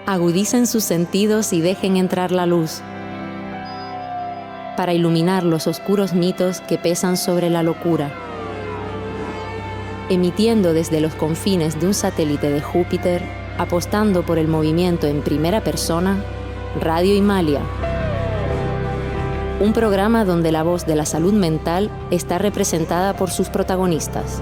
Agudicen sus sentidos y dejen entrar la luz, para iluminar los oscuros mitos que pesan sobre la locura. Emitiendo desde los confines de un satélite de Júpiter, apostando por el movimiento en primera persona, Radio Himalaya. Un programa donde la voz de la salud mental está representada por sus protagonistas.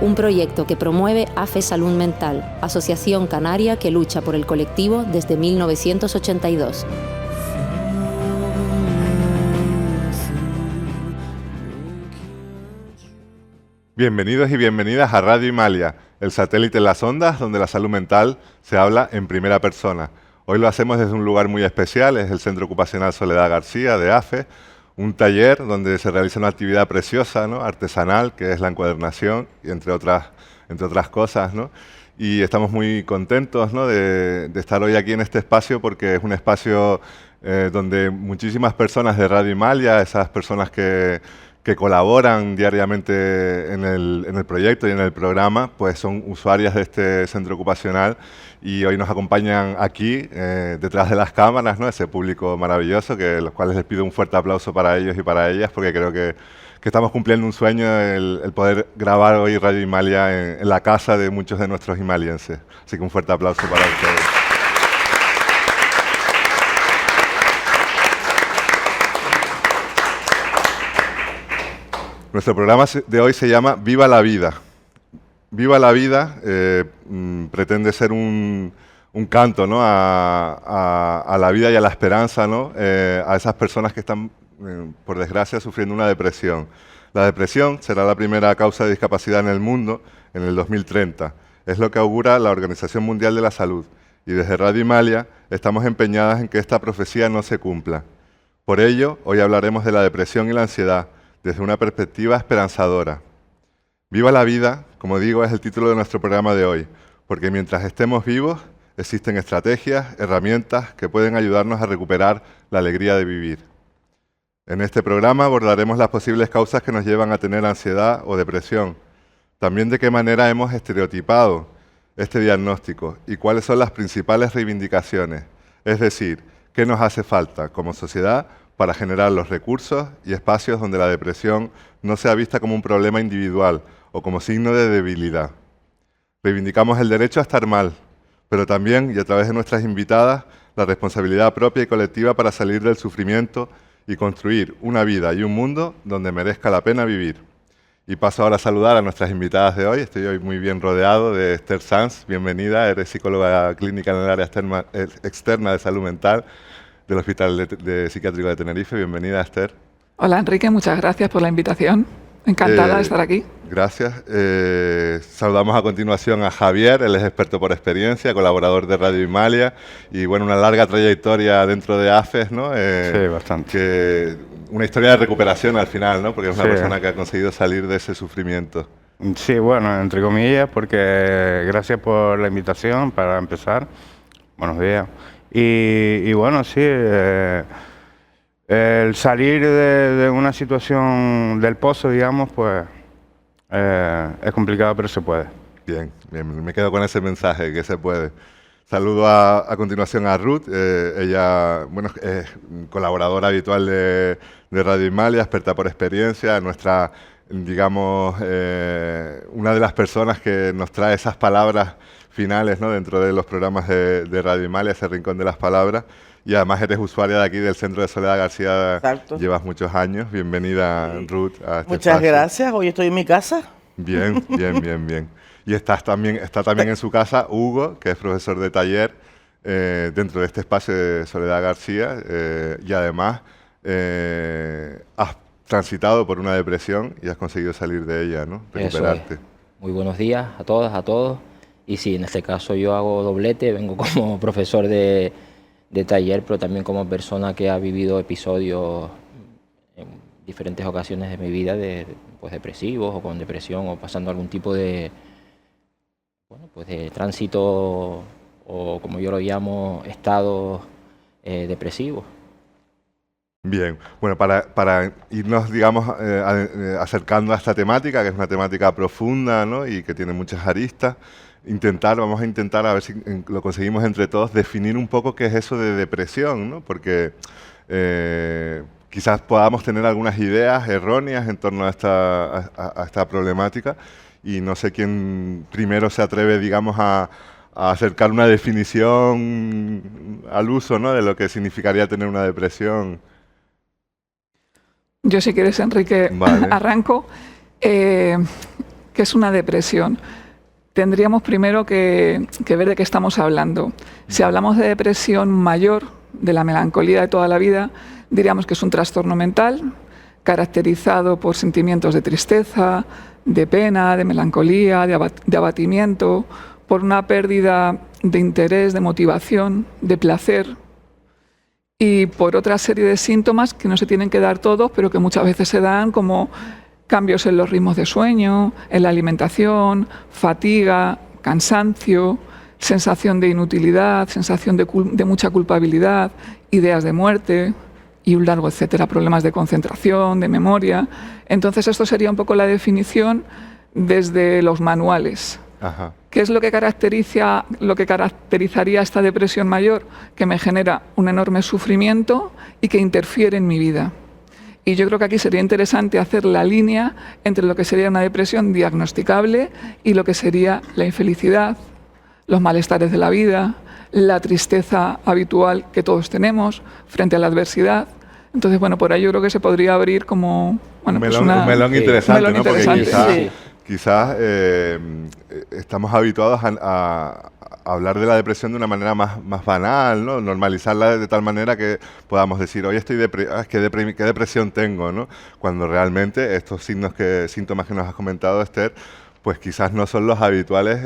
Un proyecto que promueve AFE Salud Mental, asociación canaria que lucha por el colectivo desde 1982. Bienvenidos y bienvenidas a Radio Himalaya, el satélite en las ondas donde la salud mental se habla en primera persona. Hoy lo hacemos desde un lugar muy especial, es el Centro Ocupacional Soledad García de AFE, un taller donde se realiza una actividad preciosa, ¿no?, artesanal, que es la encuadernación, y entre otras cosas, ¿no? Y estamos muy contentos, ¿no?, de estar hoy aquí en este espacio porque es un espacio donde muchísimas personas de Radio Himalaya, esas personas que colaboran diariamente en el proyecto y en el programa, pues son usuarias de este centro ocupacional y hoy nos acompañan aquí, detrás de las cámaras, ¿no?, ese público maravilloso, los cuales les pido un fuerte aplauso para ellos y para ellas, porque creo que estamos cumpliendo un sueño, el poder grabar hoy Radio Himalaya en la casa de muchos de nuestros himalienses. Así que un fuerte aplauso para ustedes. Nuestro programa de hoy se llama Viva la Vida. Viva la Vida pretende ser un canto, ¿no?, a la vida y a la esperanza, ¿no?, a esas personas que están, por desgracia, sufriendo una depresión. La depresión será la primera causa de discapacidad en el mundo en el 2030. Es lo que augura la Organización Mundial de la Salud. Y desde Radio Himalaya estamos empeñadas en que esta profecía no se cumpla. Por ello, hoy hablaremos de la depresión y la ansiedad, desde una perspectiva esperanzadora. Viva la vida, como digo, es el título de nuestro programa de hoy, porque mientras estemos vivos, existen estrategias, herramientas que pueden ayudarnos a recuperar la alegría de vivir. En este programa abordaremos las posibles causas que nos llevan a tener ansiedad o depresión, también de qué manera hemos estereotipado este diagnóstico y cuáles son las principales reivindicaciones, es decir, qué nos hace falta como sociedad para generar los recursos y espacios donde la depresión no sea vista como un problema individual o como signo de debilidad. Reivindicamos el derecho a estar mal, pero también, y a través de nuestras invitadas, la responsabilidad propia y colectiva para salir del sufrimiento y construir una vida y un mundo donde merezca la pena vivir. Y paso ahora a saludar a nuestras invitadas de hoy. Estoy hoy muy bien rodeado de Esther Sanz. Bienvenida, eres psicóloga clínica en el área externa de salud mental del Hospital Psiquiátrico de Tenerife. Bienvenida, Esther. Hola, Enrique, muchas gracias por la invitación. Encantada de estar aquí. Gracias. Saludamos a continuación a Javier, él es experto por experiencia, colaborador de Radio Himalaya y bueno, una larga trayectoria dentro de AFES, ¿no? Sí, bastante. Una historia de recuperación al final, ¿no? Porque es una persona que ha conseguido salir de ese sufrimiento. Sí, bueno, entre comillas, porque gracias por la invitación para empezar. Buenos días. Y bueno, sí, el salir de una situación del pozo, digamos, pues es complicado, pero se puede. Bien, me quedo con ese mensaje, que se puede. Saludo a continuación a Ruth, ella, bueno, es colaboradora habitual de Radio Himalaya, experta por experiencia, nuestra, digamos, una de las personas que nos trae esas palabras finales, ¿no?, dentro de los programas de Radio Himalaya, ese rincón de las palabras, y además eres usuaria de aquí del Centro de Soledad García. Exacto. Llevas muchos años. Bienvenida, sí, Ruth, a este Muchas espacio. Gracias, hoy estoy en mi casa. Bien. Y está también en su casa Hugo, que es profesor de taller dentro de este espacio de Soledad García, y además has transitado por una depresión y has conseguido salir de ella, ¿no?, recuperarte. Eso es. Muy buenos días a todas, a todos. Y sí, en este caso yo hago doblete, vengo como profesor de taller, pero también como persona que ha vivido episodios en diferentes ocasiones de mi vida pues depresivos o con depresión o pasando algún tipo de tránsito o, como yo lo llamo, estados depresivos. Bien, bueno, para irnos, digamos, acercando a esta temática, que es una temática profunda, ¿no?, y que tiene muchas aristas, vamos a intentar a ver si lo conseguimos entre todos, definir un poco qué es eso de depresión, ¿no? Porque quizás podamos tener algunas ideas erróneas en torno a esta problemática y no sé quién primero se atreve, digamos, a acercar una definición al uso, ¿no? De lo que significaría tener una depresión. Yo, si quieres, Enrique, Vale. arranco. ¿Qué es una depresión? Tendríamos primero que ver de qué estamos hablando. Si hablamos de depresión mayor, de la melancolía de toda la vida, diríamos que es un trastorno mental caracterizado por sentimientos de tristeza, de pena, de melancolía, de abatimiento, por una pérdida de interés, de motivación, de placer y por otra serie de síntomas que no se tienen que dar todos, pero que muchas veces se dan, como cambios en los ritmos de sueño, en la alimentación, fatiga, cansancio, sensación de inutilidad, sensación de mucha culpabilidad, ideas de muerte y un largo etcétera, problemas de concentración, de memoria. Entonces esto sería un poco la definición desde los manuales. Ajá. ¿Qué es lo que caracterizaría esta depresión mayor? Que me genera un enorme sufrimiento y que interfiere en mi vida. Y yo creo que aquí sería interesante hacer la línea entre lo que sería una depresión diagnosticable y lo que sería la infelicidad, los malestares de la vida, la tristeza habitual que todos tenemos frente a la adversidad. Entonces, bueno, por ahí yo creo que se podría abrir como... Bueno, un melón interesante, melón ¿no? Porque interesante. quizás estamos habituados a hablar de la depresión de una manera más banal, ¿no? Normalizarla de tal manera que podamos decir, hoy estoy qué depresión tengo, ¿no? Cuando realmente estos síntomas que nos has comentado, Esther, pues quizás no son los habituales,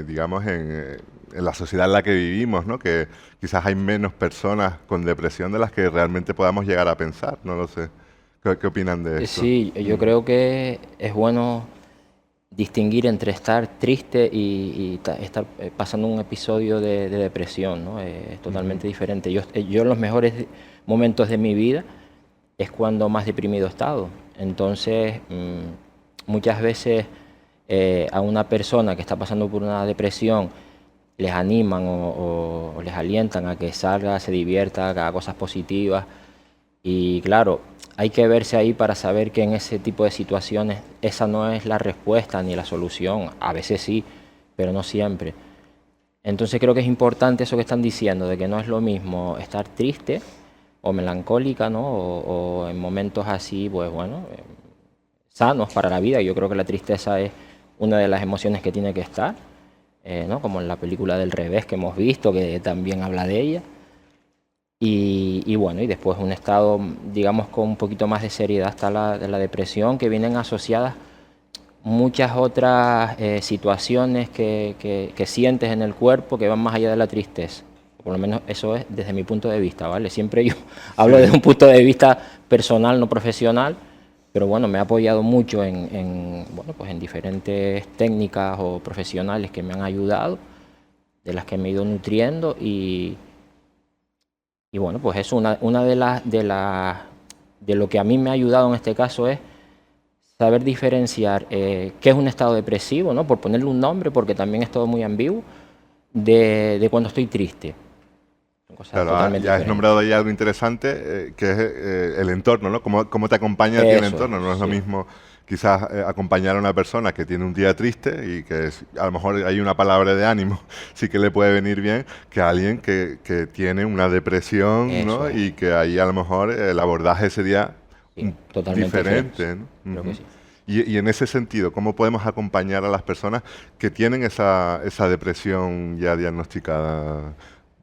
digamos, en la sociedad en la que vivimos, ¿no? Que quizás hay menos personas con depresión de las que realmente podamos llegar a pensar, no lo sé. ¿Qué opinan de esto? Sí, yo creo que es bueno distinguir entre estar triste y estar pasando un episodio de depresión, ¿no? Es totalmente diferente. Yo en los mejores momentos de mi vida es cuando más deprimido he estado. Entonces, muchas veces a una persona que está pasando por una depresión les animan o les alientan a que salga, se divierta, haga cosas positivas. Y claro, hay que verse ahí para saber que en ese tipo de situaciones esa no es la respuesta ni la solución. A veces sí, pero no siempre. Entonces creo que es importante eso que están diciendo, de que no es lo mismo estar triste o melancólica, ¿no? O en momentos así, pues bueno, sanos para la vida. Yo creo que la tristeza es una de las emociones que tiene que estar, ¿no? Como en la película del Revés que hemos visto, que también habla de ella. Y bueno, y después un estado, digamos, con un poquito más de seriedad está de la depresión, que vienen asociadas muchas otras situaciones que sientes en el cuerpo que van más allá de la tristeza. Por lo menos eso es desde mi punto de vista, ¿vale? Siempre yo hablo desde un punto de vista personal, no profesional, pero bueno, me he apoyado mucho en diferentes técnicas o profesionales que me han ayudado, de las que me he ido nutriendo y bueno, pues es una de lo que a mí me ha ayudado en este caso es saber diferenciar qué es un estado depresivo, ¿no? Por ponerle un nombre, porque también es todo muy ambiguo, de cuando estoy triste. Claro, ya has nombrado ahí algo interesante, que es el entorno, ¿no? ¿Cómo te acompaña a ti el entorno? No es lo mismo quizás acompañar a una persona que tiene un día triste y que a lo mejor hay una palabra de ánimo, sí que le puede venir bien, que a alguien que tiene una depresión, ¿no? Y que ahí a lo mejor el abordaje sería diferente, ¿no? Creo que sí. Y en ese sentido, ¿cómo podemos acompañar a las personas que tienen esa depresión ya diagnosticada?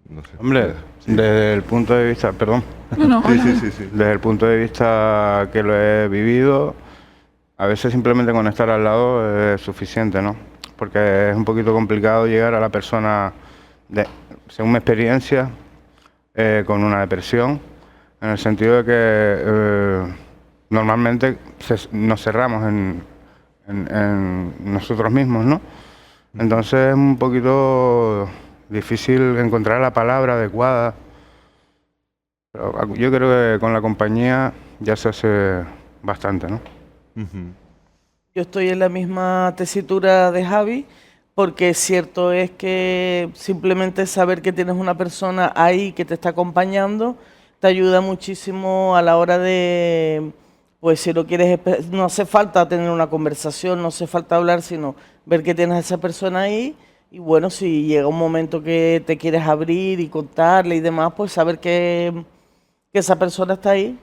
No sé. Hombre, desde el punto de vista, perdón, Sí. desde el punto de vista que lo he vivido, a veces simplemente con estar al lado es suficiente, ¿no? Porque es un poquito complicado llegar a la persona, según mi experiencia, con una depresión, en el sentido de que normalmente nos cerramos en nosotros mismos, ¿no? Entonces es un poquito difícil encontrar la palabra adecuada. Pero yo creo que con la compañía ya se hace bastante, ¿no? Yo estoy en la misma tesitura de Javi, porque cierto es que simplemente saber que tienes una persona ahí que te está acompañando te ayuda muchísimo a la hora de, pues si lo quieres, no hace falta tener una conversación, no hace falta hablar, sino ver que tienes a esa persona ahí. Y bueno, si llega un momento que te quieres abrir y contarle y demás, pues saber que esa persona está ahí.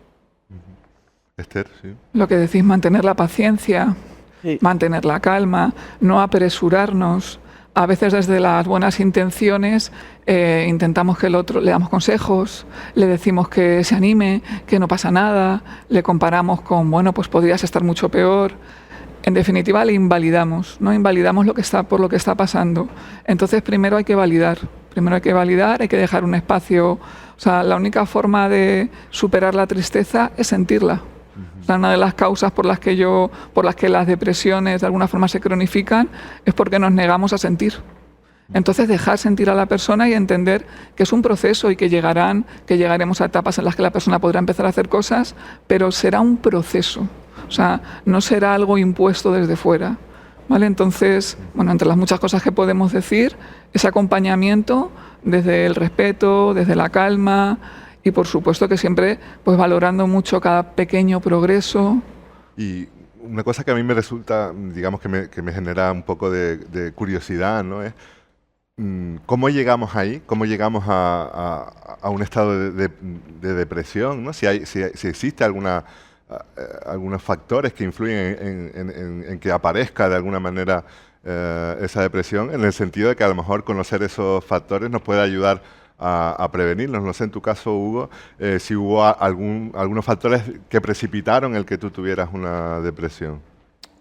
Esther, sí. Lo que decís, mantener la paciencia, Sí. mantener la calma, no apresurarnos. A veces desde las buenas intenciones intentamos que el otro, le damos consejos, le decimos que se anime, que no pasa nada, le comparamos con, bueno, pues podrías estar mucho peor. En definitiva, le invalidamos, ¿no? Invalidamos por lo que está pasando. Entonces, primero hay que validar, hay que dejar un espacio. O sea, la única forma de superar la tristeza es sentirla. O sea, una de las causas por las que las depresiones de alguna forma se cronifican es porque nos negamos a sentir. Entonces, dejar sentir a la persona y entender que es un proceso y que llegaremos a etapas en las que la persona podrá empezar a hacer cosas, pero será un proceso. O sea, no será algo impuesto desde fuera, ¿vale? Entonces, bueno, entre las muchas cosas que podemos decir, ese acompañamiento desde el respeto, desde la calma y, por supuesto, que siempre pues valorando mucho cada pequeño progreso. Y una cosa que a mí me resulta, digamos, que me genera un poco de curiosidad, ¿no? Es cómo llegamos ahí, cómo llegamos a un estado de depresión, ¿no? Si existe algunos factores que influyen en que aparezca de alguna manera esa depresión, en el sentido de que a lo mejor conocer esos factores nos puede ayudar a prevenirlos. No sé, en tu caso, Hugo, si hubo algunos factores que precipitaron el que tú tuvieras una depresión.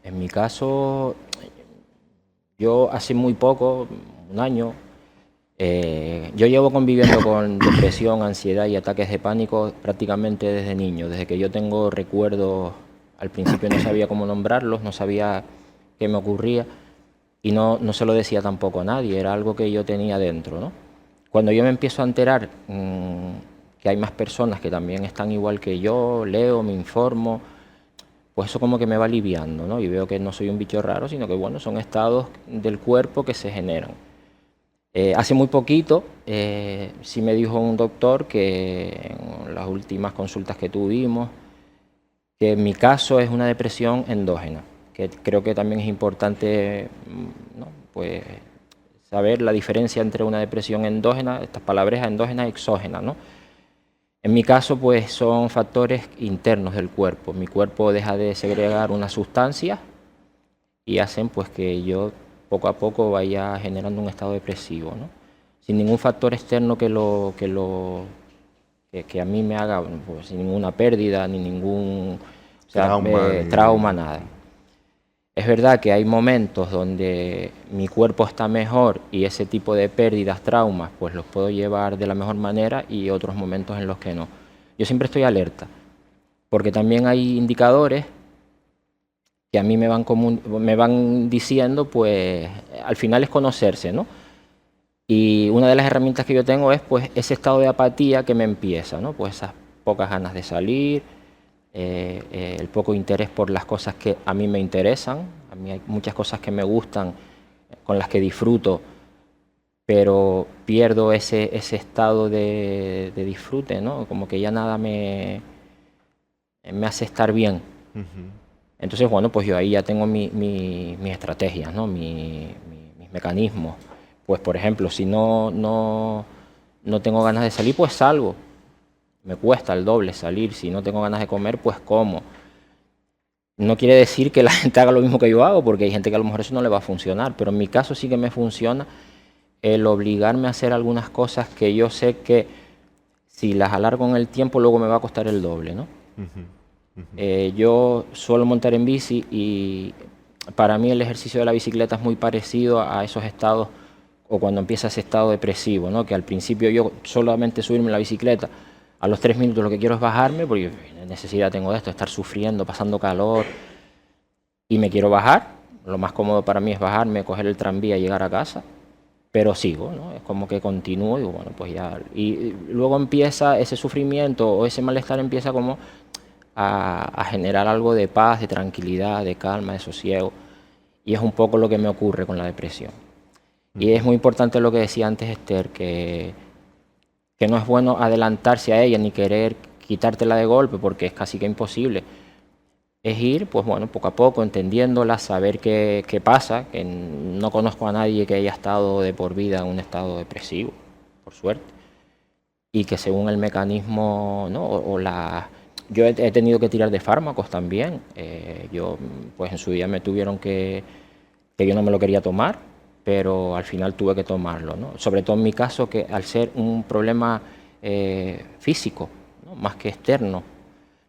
En mi caso, yo hace muy poco, un año, yo llevo conviviendo con depresión, ansiedad y ataques de pánico prácticamente desde niño. Desde que yo tengo recuerdos, al principio no sabía cómo nombrarlos, no sabía qué me ocurría y no se lo decía tampoco a nadie, era algo que yo tenía dentro, ¿no? Cuando yo me empiezo a enterar que hay más personas que también están igual que yo, leo, me informo, pues eso como que me va aliviando, ¿no? Y veo que no soy un bicho raro, sino que bueno, son estados del cuerpo que se generan. Hace muy poquito sí me dijo un doctor que en las últimas consultas que tuvimos, que en mi caso es una depresión endógena, que creo que también es importante, ¿no? Pues saber la diferencia entre una depresión endógena, estas palabras endógena y exógena, ¿no? En mi caso, pues son factores internos del cuerpo. Mi cuerpo deja de segregar unas sustancias y hacen pues que yo poco a poco vaya generando un estado depresivo, ¿no? Sin ningún factor externo que a mí me haga, pues, sin ninguna pérdida, ni ningún trauma, nada. Es verdad que hay momentos donde mi cuerpo está mejor y ese tipo de pérdidas, traumas, pues los puedo llevar de la mejor manera y otros momentos en los que no. Yo siempre estoy alerta, porque también hay indicadores que a mí me van diciendo, pues al final es conocerse, ¿no? Y una de las herramientas que yo tengo es pues ese estado de apatía que me empieza, ¿no? Pues esas pocas ganas de salir, el poco interés por las cosas que a mí me interesan. A mí hay muchas cosas que me gustan, con las que disfruto, pero pierdo ese estado de disfrute, ¿no? Como que ya nada me hace estar bien. Entonces, bueno, pues yo ahí ya tengo mis estrategias, ¿no? Mis mecanismos. Pues, por ejemplo, si no tengo ganas de salir, pues salgo. Me cuesta el doble salir. Si no tengo ganas de comer, pues como. No quiere decir que la gente haga lo mismo que yo hago, porque hay gente que a lo mejor eso no le va a funcionar, pero en mi caso sí que me funciona el obligarme a hacer algunas cosas que yo sé que si las alargo en el tiempo luego me va a costar el doble, ¿no? Yo suelo montar en bici y para mí el ejercicio de la bicicleta es muy parecido a esos estados, o cuando empieza ese estado depresivo, ¿no? Que al principio yo solamente subirme en la bicicleta, a los 3 minutos lo que quiero es bajarme, porque necesidad tengo de esto, estar sufriendo, pasando calor, y me quiero bajar. Lo más cómodo para mí es bajarme, coger el tranvía y llegar a casa, pero sigo, ¿no? Es como que continúo y bueno, pues ya. Y luego empieza ese sufrimiento o ese malestar empieza como a generar algo de paz, de tranquilidad, de calma, de sosiego, y es un poco lo que me ocurre con la depresión. Y es muy importante lo que decía antes Esther, que no es bueno adelantarse a ella ni querer quitártela de golpe, porque es casi que imposible. Es ir, pues bueno, poco a poco, entendiéndola, saber qué pasa, que no conozco a nadie que haya estado de por vida en un estado depresivo, por suerte, y que según el mecanismo, ¿no? Yo he tenido que tirar de fármacos también. Yo, pues en su día me tuvieron que yo no me lo quería tomar, pero al final tuve que tomarlo, ¿no? Sobre todo en mi caso, que al ser un problema físico, ¿no? Más que externo.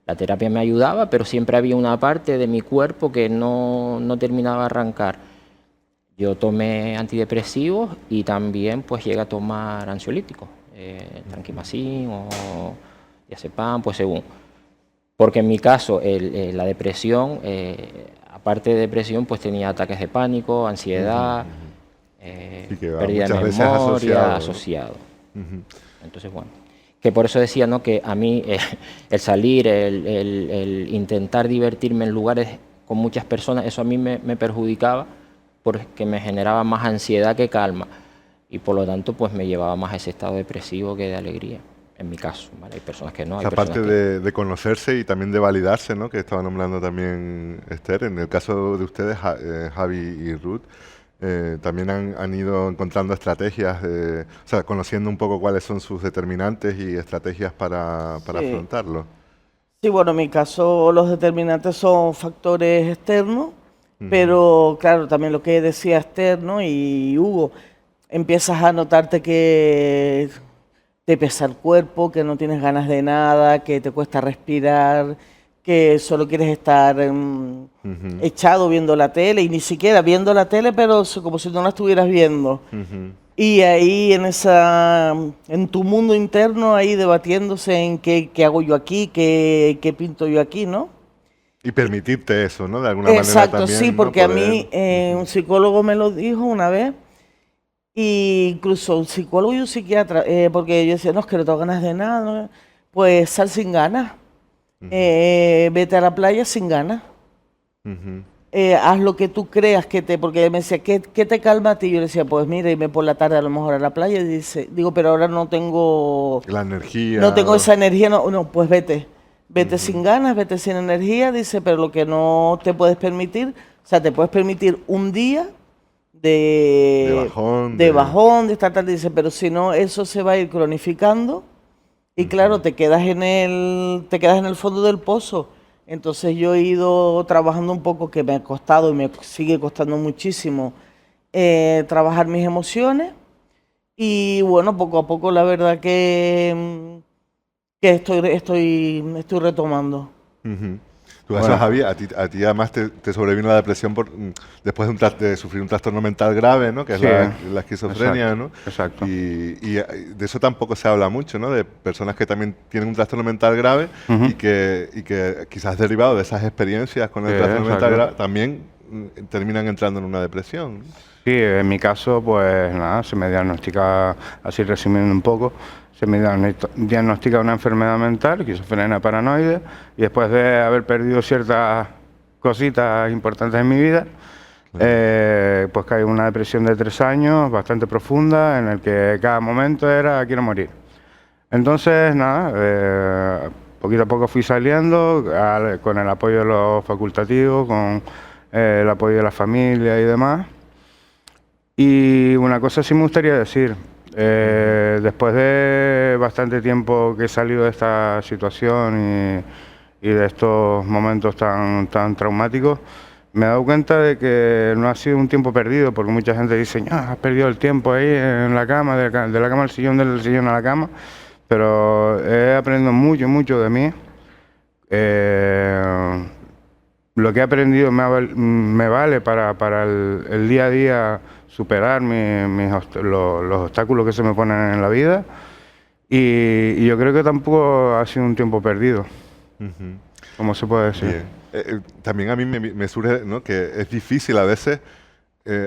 La terapia me ayudaba, pero siempre había una parte de mi cuerpo que no terminaba de arrancar. Yo tomé antidepresivos y también pues llegué a tomar ansiolíticos, tranquimacin o diazepam, pues según. Porque en mi caso la depresión, aparte de depresión, pues tenía ataques de pánico, ansiedad, pérdida de memoria asociado. Entonces, bueno. Que por eso decía, ¿no? Que a mí el salir, el intentar divertirme en lugares con muchas personas, eso a mí me perjudicaba porque me generaba más ansiedad que calma y por lo tanto pues me llevaba más a ese estado depresivo que de alegría, en mi caso, ¿vale? Hay personas que no. Hay aparte de conocerse y también de validarse, ¿no? Que estaba nombrando también Esther, en el caso de ustedes, Javi y Ruth, también han ido encontrando estrategias, o sea, conociendo un poco cuáles son sus determinantes y estrategias para afrontarlo. Sí, bueno, en mi caso los determinantes son factores externos, pero claro, también lo que decía Esther, ¿no? Y Hugo, empiezas a notarte que te pesa el cuerpo, que no tienes ganas de nada, que te cuesta respirar, que solo quieres estar echado viendo la tele, y ni siquiera viendo la tele, pero como si no la estuvieras viendo. Y ahí en tu mundo interno, ahí debatiéndose en qué hago yo aquí, qué pinto yo aquí, ¿no? Y permitirte eso, ¿no? De alguna manera Exacto, también, sí, porque ¿no? a mí un psicólogo me lo dijo una vez, e incluso un psicólogo y un psiquiatra, porque yo decía, no, es que no tengo ganas de nada, ¿no? Pues sal sin ganas. Vete a la playa sin ganas. Haz lo que tú creas porque él me decía, ¿qué te calma a ti? Yo le decía, pues mira, irme por la tarde a lo mejor a la playa. Y digo, pero ahora no tengo la energía. No tengo esa energía, no, pues vete sin ganas, vete sin energía. Dice, pero lo que no te puedes permitir, o sea, te puedes permitir un día de bajón, de estar tarde. Dice, pero si no, eso se va a ir cronificando. Y claro, te quedas en el fondo del pozo. Entonces yo he ido trabajando un poco, que me ha costado y me sigue costando muchísimo trabajar mis emociones. Y bueno, poco a poco la verdad que estoy retomando. Tú, bueno, Javi, a ti además te sobrevino la depresión después de sufrir un trastorno mental grave, ¿no? Que es la esquizofrenia, exacto, ¿no? Exacto. Y de eso tampoco se habla mucho, ¿no? De personas que también tienen un trastorno mental grave y que quizás derivado de esas experiencias con el trastorno mental grave también terminan entrando en una depresión. Sí, en mi caso, pues nada, se me diagnostica, así resumiendo un poco, se me diagnostica una enfermedad mental, esquizofrenia paranoide, y después de haber perdido ciertas cositas importantes en mi vida, pues caí en una depresión de 3 años, bastante profunda, en el que cada momento era quiero morir. Entonces, nada, poquito a poco fui saliendo, con el apoyo de los facultativos, con el apoyo de la familia y demás. Y una cosa sí me gustaría decir. Después de bastante tiempo que he salido de esta situación y de estos momentos tan traumáticos, me he dado cuenta de que no ha sido un tiempo perdido, porque mucha gente dice, has perdido el tiempo ahí en la cama, de la cama al sillón, del sillón a la cama, pero he aprendido mucho de mí. Lo que he aprendido me vale para el día a día, superar los obstáculos que se me ponen en la vida, y yo creo que tampoco ha sido un tiempo perdido, como se puede decir. También a mí me surge, ¿no? Que es difícil a veces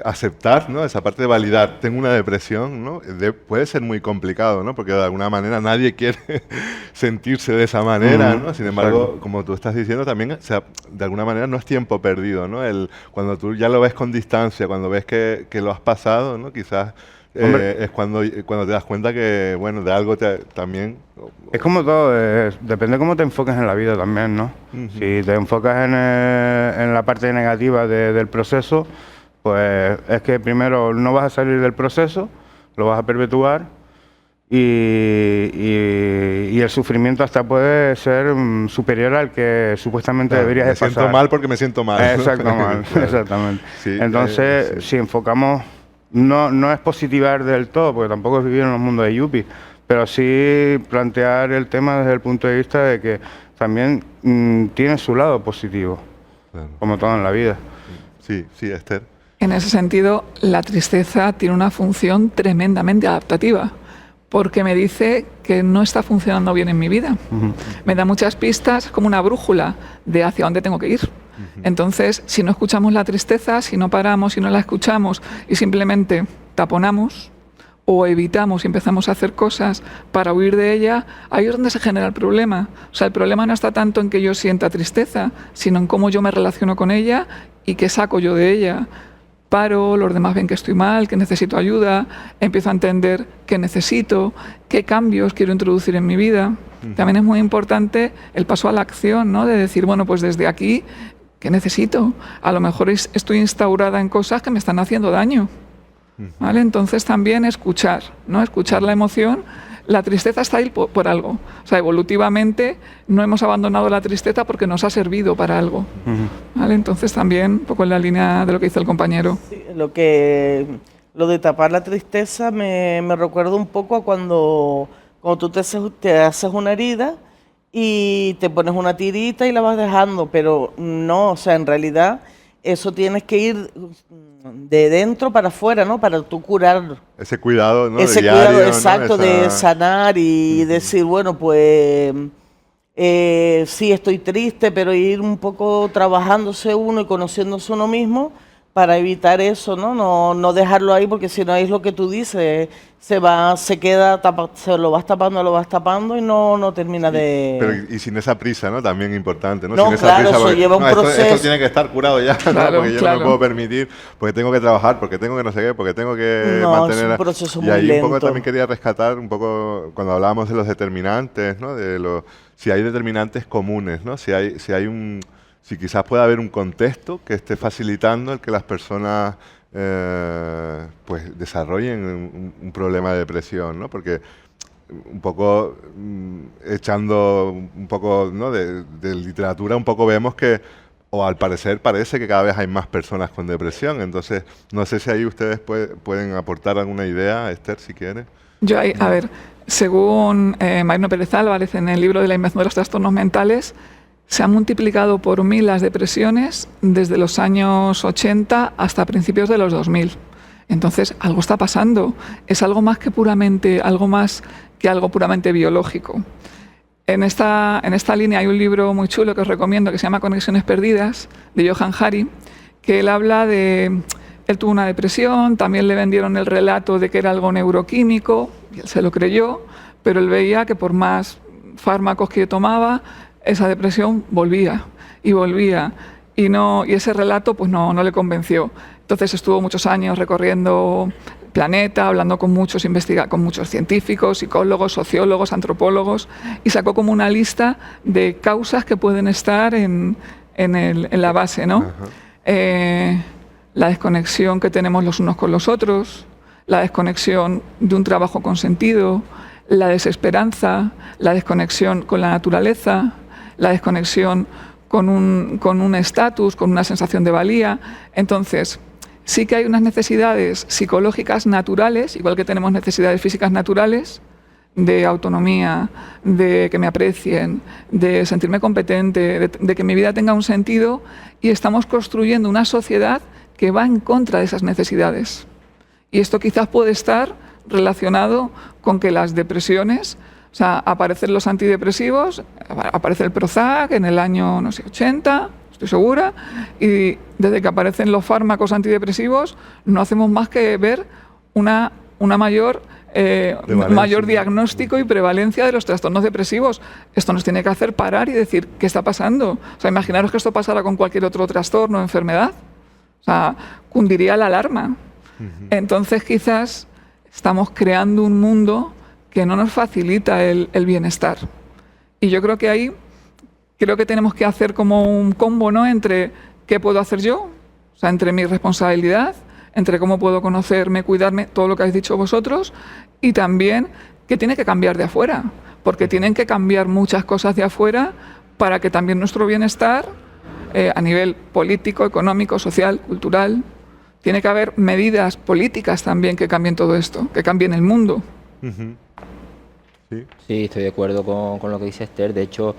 aceptar, ¿no? Esa parte de validar, tengo una depresión, ¿no? Puede ser muy complicado, ¿no? Porque de alguna manera nadie quiere sentirse de esa manera, ¿no? Sin embargo, como tú estás diciendo, también, o sea, de alguna manera no es tiempo perdido, ¿no? Cuando tú ya lo ves con distancia, cuando ves que lo has pasado, ¿no? Quizás es cuando te das cuenta que, bueno, de algo también... Es como todo, depende de cómo te enfoques en la vida también, ¿no? Si te enfocas en la parte negativa del proceso, pues es que primero no vas a salir del proceso, lo vas a perpetuar y el sufrimiento hasta puede ser superior al que supuestamente deberías de pasar. Me siento mal porque me siento mal. Exactamente. Sí, entonces, si enfocamos, no es positivar del todo, porque tampoco es vivir en un mundo de yuppie, pero sí plantear el tema desde el punto de vista de que también tiene su lado positivo, como todo en la vida. Sí, Esther. En ese sentido, la tristeza tiene una función tremendamente adaptativa, porque me dice que no está funcionando bien en mi vida. Me da muchas pistas, como una brújula de hacia dónde tengo que ir. Entonces, si no escuchamos la tristeza, si no paramos, si no la escuchamos y simplemente taponamos o evitamos y empezamos a hacer cosas para huir de ella, ahí es donde se genera el problema. O sea, el problema no está tanto en que yo sienta tristeza, sino en cómo yo me relaciono con ella y qué saco yo de ella. Paro, los demás ven que estoy mal, que necesito ayuda, empiezo a entender qué necesito, qué cambios quiero introducir en mi vida. También es muy importante el paso a la acción, ¿no? De decir, bueno, pues desde aquí, ¿qué necesito? A lo mejor estoy instaurada en cosas que me están haciendo daño, ¿vale? Entonces también escuchar, ¿no? Escuchar la emoción. La tristeza está ahí por algo. O sea, evolutivamente no hemos abandonado la tristeza porque nos ha servido para algo. ¿Vale? Entonces también, un poco en la línea de lo que dice el compañero. Sí, lo de tapar la tristeza me recuerda un poco a cuando tú te haces una herida y te pones una tirita y la vas dejando, pero no, o sea, en realidad eso tienes que ir de dentro para afuera, ¿no? Para tú curar. Ese cuidado, ¿no? Ese diario, cuidado, ¿no? exacto, de sanar y decir, bueno, pues sí estoy triste, pero ir un poco trabajándose uno y conociéndose uno mismo para evitar eso, ¿no? No dejarlo ahí, porque si no es lo que tú dices, se lo vas tapando y no termina de... Pero y sin esa prisa, ¿no? También importante, ¿no? No, sin esa claro, prisa, eso lleva un proceso. Esto tiene que estar curado ya, claro, ¿no? Porque yo no claro. me puedo permitir, porque tengo que trabajar, porque tengo que no sé qué, porque tengo que mantener... Es un proceso muy lento. Y ahí un poco lento. también quería rescatar un poco, cuando hablábamos de los determinantes, ¿no? Si hay determinantes comunes, ¿no? Si quizás pueda haber un contexto que esté facilitando el que las personas pues desarrollen un problema de depresión, ¿no? Porque un poco echando un poco, ¿no? de literatura, un poco vemos que, o al parecer parece que cada vez hay más personas con depresión. Entonces, no sé si ahí ustedes pueden aportar alguna idea, Esther, si quiere. Yo ahí, a ver, según Marino Pérez Álvarez en el libro de la invención de los trastornos mentales, se han multiplicado por 1000 las depresiones desde los años 80 hasta principios de los 2000. Entonces, algo está pasando. Es algo más que algo puramente biológico. En esta línea hay un libro muy chulo que os recomiendo que se llama Conexiones Perdidas, de Johan Hari, que él habla de... Él tuvo una depresión, también le vendieron el relato de que era algo neuroquímico, y él se lo creyó, pero él veía que por más fármacos que tomaba, esa depresión volvía, y ese relato pues no le convenció. Entonces estuvo muchos años recorriendo planeta, hablando con muchos científicos, psicólogos, sociólogos, antropólogos, y sacó como una lista de causas que pueden estar en la base, ¿no? La desconexión que tenemos los unos con los otros, la desconexión de un trabajo con sentido, la desesperanza, la desconexión con la naturaleza, la desconexión con un estatus, con una sensación de valía. Entonces, sí que hay unas necesidades psicológicas naturales, igual que tenemos necesidades físicas naturales, de autonomía, de que me aprecien, de sentirme competente, de que mi vida tenga un sentido, y estamos construyendo una sociedad que va en contra de esas necesidades. Y esto quizás puede estar relacionado con que las depresiones, o sea, aparecen los antidepresivos, aparece el Prozac en el año, no sé, 80, estoy segura, y desde que aparecen los fármacos antidepresivos no hacemos más que ver una mayor diagnóstico y prevalencia de los trastornos depresivos. Esto nos tiene que hacer parar y decir, ¿qué está pasando? O sea, imaginaros que esto pasara con cualquier otro trastorno o enfermedad. O sea, cundiría la alarma. Entonces, quizás estamos creando un mundo que no nos facilita el bienestar. Y yo creo que ahí, tenemos que hacer como un combo, ¿no?, entre qué puedo hacer yo, o sea, entre mi responsabilidad, entre cómo puedo conocerme, cuidarme, todo lo que habéis dicho vosotros, y también qué tiene que cambiar de afuera, porque tienen que cambiar muchas cosas de afuera para que también nuestro bienestar, a nivel político, económico, social, cultural, tiene que haber medidas políticas también que cambien todo esto, que cambien el mundo. Sí, estoy de acuerdo con lo que dice Esther. De hecho,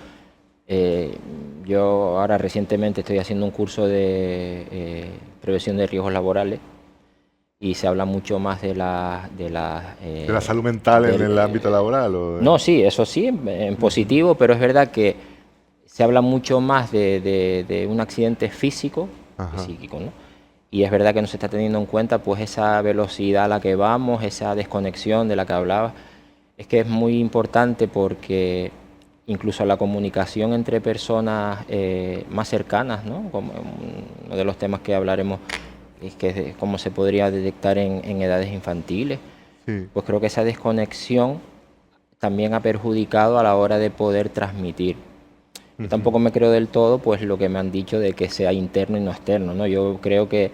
yo ahora recientemente estoy haciendo un curso de prevención de riesgos laborales y se habla mucho más de la salud mental en el ámbito laboral. No, sí, eso sí, en positivo, pero es verdad que se habla mucho más de un accidente físico que psíquico, ¿no? Y es verdad que no se está teniendo en cuenta pues esa velocidad a la que vamos, esa desconexión de la que hablaba. Es que es muy importante porque incluso la comunicación entre personas más cercanas, ¿no?, como uno de los temas que hablaremos es que cómo se podría detectar en edades infantiles, pues creo que esa desconexión también ha perjudicado a la hora de poder transmitir. Yo tampoco me creo del todo pues lo que me han dicho de que sea interno y no externo, ¿no? Yo creo que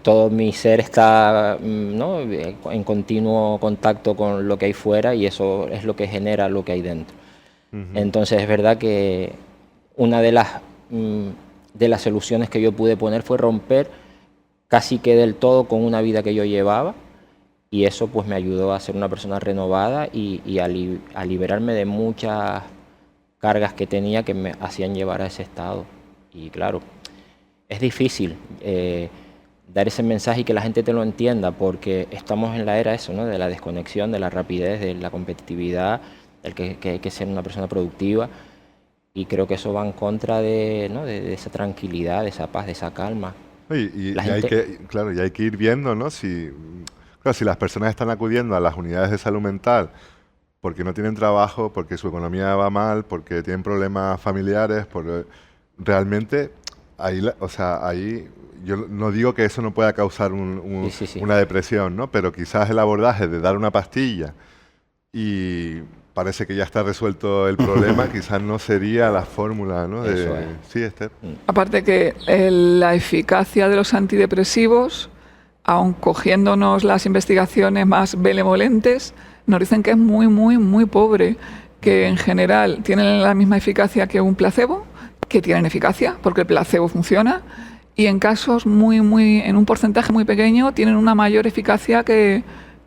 todo mi ser está, ¿no?, en continuo contacto con lo que hay fuera y eso es lo que genera lo que hay dentro. Entonces es verdad que una de las soluciones que yo pude poner fue romper casi que del todo con una vida que yo llevaba y eso pues me ayudó a ser una persona renovada y a liberarme de muchas cargas que tenía que me hacían llevar a ese estado. Y claro, es difícil dar ese mensaje y que la gente te lo entienda porque estamos en la era eso, ¿no?, de la desconexión, de la rapidez, de la competitividad, del que hay que ser una persona productiva y creo que eso va en contra de esa tranquilidad, de esa paz, de esa calma. Y hay que ir viendo, ¿no?, si las personas están acudiendo a las unidades de salud mental porque no tienen trabajo, porque su economía va mal, porque tienen problemas familiares, porque realmente ahí yo no digo que eso no pueda causar una depresión, ¿no?, pero quizás el abordaje de dar una pastilla y parece que ya está resuelto el problema, quizás no sería la fórmula, ¿no? Sí, Esther. Aparte que la eficacia de los antidepresivos, aun cogiéndonos las investigaciones más benevolentes, nos dicen que es muy, muy, muy pobre, que en general tienen la misma eficacia que un placebo, que tienen eficacia, porque el placebo funciona, y en casos en un porcentaje muy pequeño, tienen una mayor eficacia que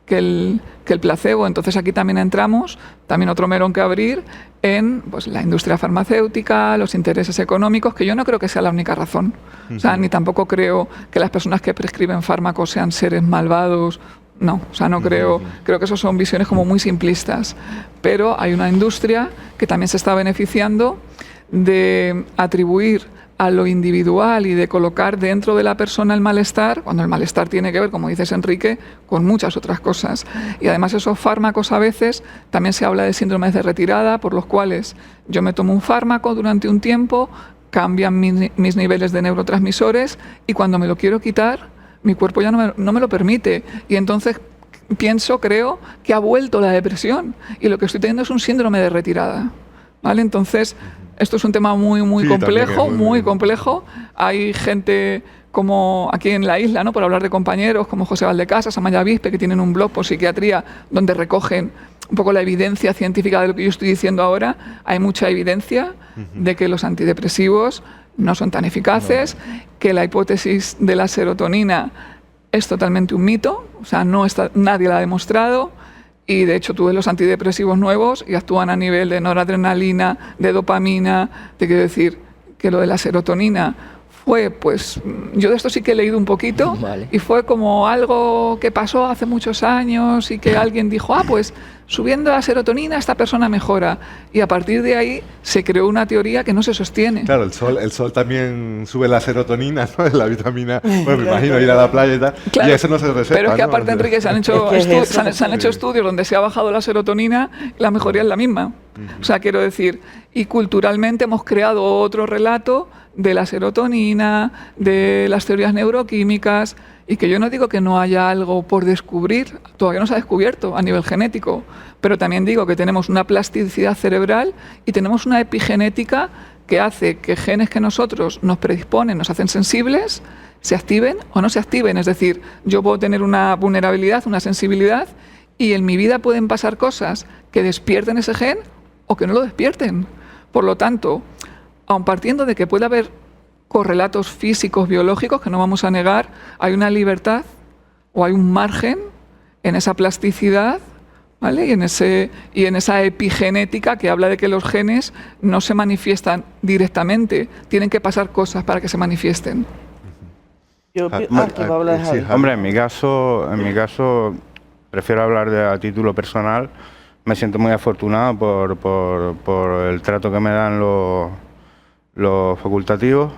el placebo. Entonces aquí también entramos, también otro melón que abrir, en pues, la industria farmacéutica, los intereses económicos, que yo no creo que sea la única razón. O sea, ni tampoco creo que las personas que prescriben fármacos sean seres malvados. No, o sea, no creo que eso son visiones como muy simplistas. Pero hay una industria que también se está beneficiando de atribuir a lo individual y de colocar dentro de la persona el malestar, cuando el malestar tiene que ver, como dices Enrique, con muchas otras cosas. Y además esos fármacos a veces, también se habla de síndromes de retirada, por los cuales yo me tomo un fármaco durante un tiempo, cambian mis niveles de neurotransmisores y cuando me lo quiero quitar, mi cuerpo ya no me lo permite. Y entonces creo que ha vuelto la depresión y lo que estoy teniendo es un síndrome de retirada. ¿Vale? Entonces, esto es un tema muy complejo, muy complejo. Hay gente como aquí en la isla, ¿no?, por hablar de compañeros, como José Valdecasas, Amaya Bispe, que tienen un blog por psiquiatría donde recogen un poco la evidencia científica de lo que yo estoy diciendo ahora. Hay mucha evidencia de que los antidepresivos no son tan eficaces, que la hipótesis de la serotonina es totalmente un mito, o sea, nadie la ha demostrado. Y de hecho tú ves los antidepresivos nuevos y actúan a nivel de noradrenalina, de dopamina. Te quiero decir que lo de la serotonina fue, pues, yo de esto sí que he leído un poquito, y fue como algo que pasó hace muchos años y que alguien dijo, pues subiendo la serotonina esta persona mejora. Y a partir de ahí se creó una teoría que no se sostiene. Claro, el sol también sube la serotonina, ¿no? La vitamina, bueno, me imagino ir a la playa y tal, Claro, y eso no se receta, pero es que ¿no? aparte, Enrique, se han hecho, Es que es eso. se han hecho estudios donde se ha bajado la serotonina, la mejoría es la misma. O sea, quiero decir, y culturalmente hemos creado otro relato de la serotonina, de las teorías neuroquímicas, y que yo no digo que no haya algo por descubrir, todavía no se ha descubierto a nivel genético, pero también digo que tenemos una plasticidad cerebral y tenemos una epigenética que hace que genes que nosotros nos predisponen, nos hacen sensibles, se activen o no se activen. Es decir, yo puedo tener una vulnerabilidad, una sensibilidad, y en mi vida pueden pasar cosas que despierten ese gen o que no lo despierten. Por lo tanto, aun partiendo de que pueda haber correlatos físicos, biológicos, que no vamos a negar, hay una libertad o hay un margen en esa plasticidad, ¿vale? Y en esa epigenética que habla de que los genes no se manifiestan directamente, tienen que pasar cosas para que se manifiesten. Que va a hablar sí, Javi. Javi. Hombre, en mi caso prefiero hablar a título personal. Me siento muy afortunado por el trato que me dan los facultativos,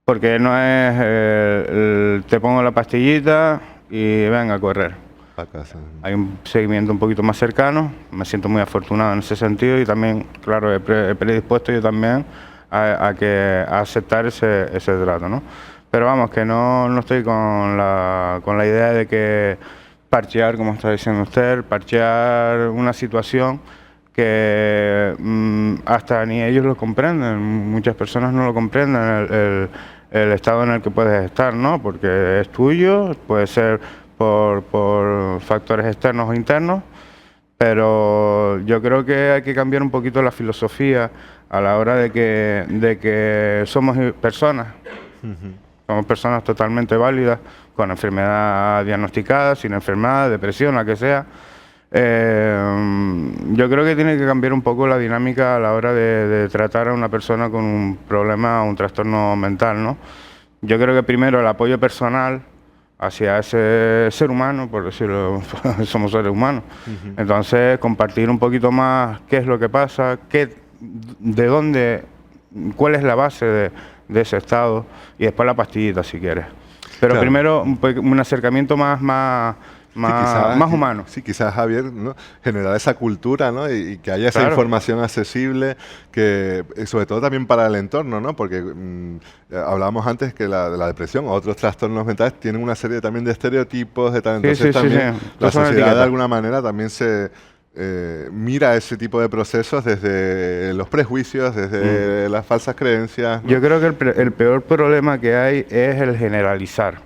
porque no es te pongo la pastillita y venga a correr. A casa. Hay un seguimiento un poquito más cercano. Me siento muy afortunado en ese sentido y también, claro, he predispuesto yo también a aceptar ese trato, ¿no? Pero vamos, que no estoy con la idea de que parchear, como está diciendo usted, parchear una situación que hasta ni ellos lo comprenden. Muchas personas no lo comprenden, el estado en el que puedes estar, ¿no? Porque es tuyo, puede ser por factores externos o internos, pero yo creo que hay que cambiar un poquito la filosofía a la hora de que somos personas. Somos personas totalmente válidas, con enfermedad diagnosticada, sin enfermedad, depresión, la que sea. Yo creo que tiene que cambiar un poco la dinámica a la hora de tratar a una persona con un problema o un trastorno mental, ¿no? Yo creo que primero el apoyo personal hacia ese ser humano, por decirlo, somos seres humanos. Entonces, compartir un poquito más qué es lo que pasa, de dónde, cuál es la base de ese estado, y después la pastillita si quieres. Pero claro, primero un acercamiento más humano. Sí, quizás, Javier, ¿no? Generar esa cultura, ¿no? Y que haya esa Claro. información accesible, que sobre todo también para el entorno, ¿no? Porque hablábamos antes que la depresión o otros trastornos mentales tienen una serie también de estereotipos, de tal. Entonces también la Son sociedad etiquetas. de alguna manera también se mira ese tipo de procesos desde los prejuicios, desde las falsas creencias, ¿no? Yo creo que el peor problema que hay es el generalizar.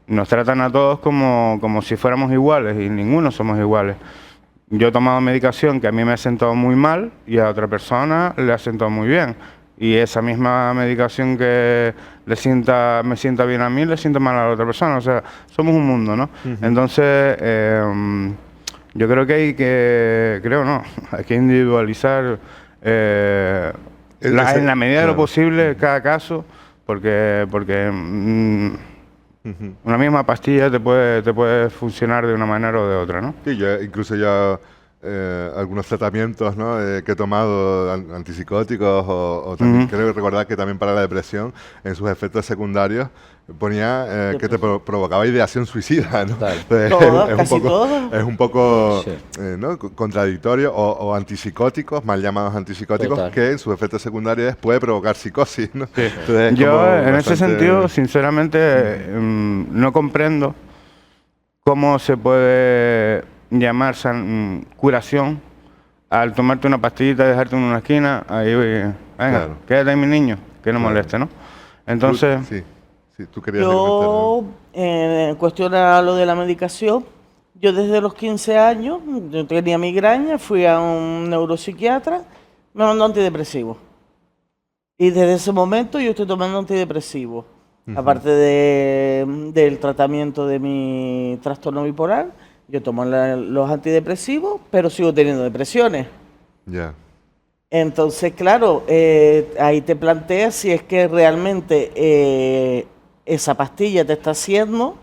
Nos tratan a todos como si fuéramos iguales y ninguno somos iguales. Yo he tomado medicación que a mí me ha sentado muy mal y a otra persona le ha sentado muy bien. Y esa misma medicación que me sienta bien a mí, le sienta mal a la otra persona. O sea, somos un mundo, ¿no? Entonces, yo creo que hay que individualizar en la medida de lo posible cada caso, porque una misma pastilla te puede funcionar de una manera o de otra, ¿no? Sí, incluso ya algunos tratamientos, ¿no? Que he tomado antipsicóticos o también creo recordar que también para la depresión, en sus efectos secundarios, ponía que te provocaba ideación suicida, ¿no? Entonces, es un poco Sí. ¿no? Contradictorio, o antipsicóticos, mal llamados antipsicóticos, Total. que en sus efectos secundarios puede provocar psicosis, ¿no? Sí. Entonces, es Yo, como en ese bastante- sentido, sinceramente, no comprendo cómo se puede llamar curación al tomarte una pastillita y dejarte en una esquina, ahí, venga, Claro. quédate ahí, mi niño, que no Claro. moleste, ¿no? Entonces, Sí, tú querías Yo, en cuestión a lo de la medicación, yo desde los 15 años, yo tenía migraña, fui a un neuropsiquiatra, me mandó antidepresivos. Y desde ese momento yo estoy tomando antidepresivos. Aparte del tratamiento de mi trastorno bipolar, yo tomo los antidepresivos, pero sigo teniendo depresiones. Ya. Entonces, claro, ahí te planteas si es que realmente esa pastilla te está haciendo